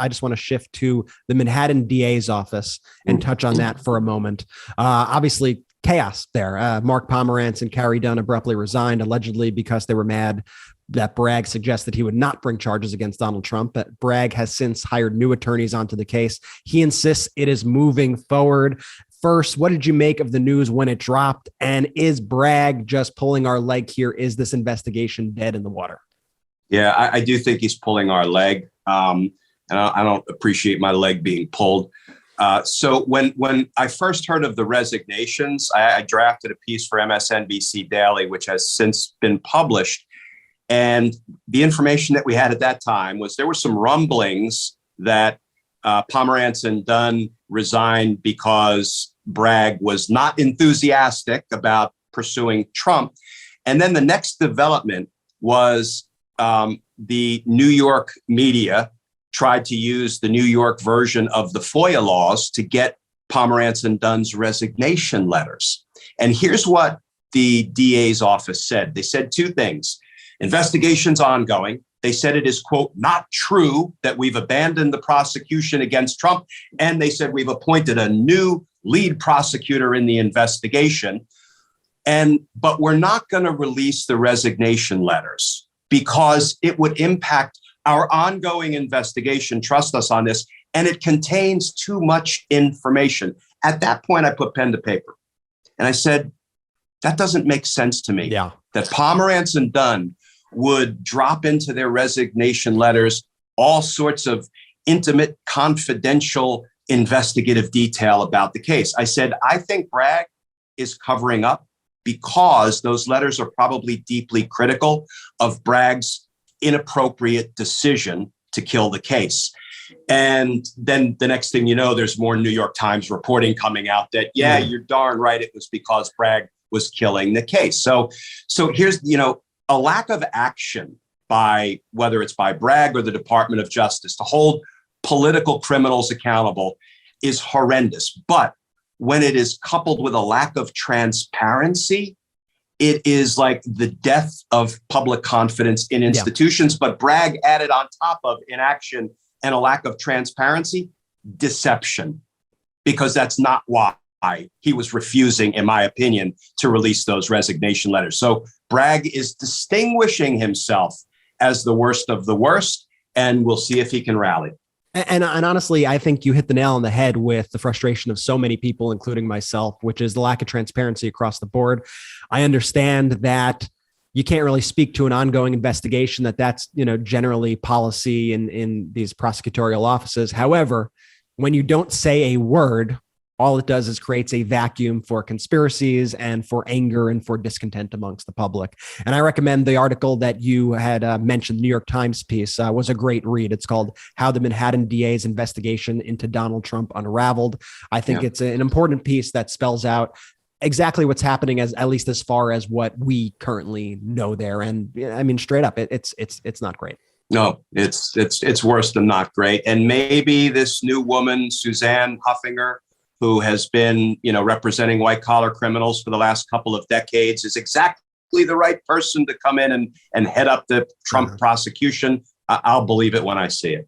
I just want to shift to the Manhattan DA's office and touch on that for a moment. Obviously, chaos there. Mark Pomerantz and Carrie Dunn abruptly resigned, allegedly because they were mad that Bragg suggested he would not bring charges against Donald Trump. But Bragg has since hired new attorneys onto the case. He insists it is moving forward. First, what did you make of the news when it dropped? And is Bragg just pulling our leg here? Is this investigation dead in the water? Yeah, I do think he's pulling our leg. And I don't appreciate my leg being pulled. So when I first heard of the resignations, I drafted a piece for MSNBC Daily, which has since been published. And the information that we had at that time was there were some rumblings that Pomerantz and Dunn resigned because Bragg was not enthusiastic about pursuing Trump. And then the next development was the New York media tried to use the New York version of the FOIA laws to get Pomerantz and Dunn's resignation letters. And here's what the DA's office said. They said two things. Investigation's ongoing. They said it is, quote, not true that we've abandoned the prosecution against Trump. And they said we've appointed a new lead prosecutor in the investigation. But we're not going to release the resignation letters because it would impact our ongoing investigation. Trust us on this. And it contains too much information. At that point, I put pen to paper and I said, that doesn't make sense to me. Yeah. That Pomerantz and Dunn would drop into their resignation letters all sorts of intimate, confidential, investigative detail about the case. I said, I think Bragg is covering up because those letters are probably deeply critical of Bragg's inappropriate decision to kill the case. And then the next thing you know, there's more New York Times reporting coming out that, yeah, you're darn right, it was because Bragg was killing the case. So here's, a lack of action by, whether it's by Bragg or the Department of Justice, to hold political criminals accountable is horrendous. But when it is coupled with a lack of transparency, it is like the death of public confidence in institutions. But Bragg added on top of inaction and a lack of transparency, deception, because that's not why he was refusing, in my opinion, to release those resignation letters. So Bragg is distinguishing himself as the worst of the worst, and we'll see if he can rally. And honestly, I think you hit the nail on the head with the frustration of so many people, including myself, which is the lack of transparency across the board. I understand that you can't really speak to an ongoing investigation, that's generally policy in these prosecutorial offices. However, when you don't say a word, all it does is creates a vacuum for conspiracies and for anger and for discontent amongst the public. And I recommend the article that you had mentioned, New York Times piece, was a great read. It's called How the Manhattan DA's Investigation into Donald Trump Unraveled. I think it's an important piece that spells out exactly what's happening, at least as far as what we currently know there. And I mean, straight up, it's not great. No, it's worse than not great. And maybe this new woman, Suzanne Huffinger, who has been, representing white collar criminals for the last couple of decades, is exactly the right person to come in and head up the Trump prosecution. I'll believe it when I see it.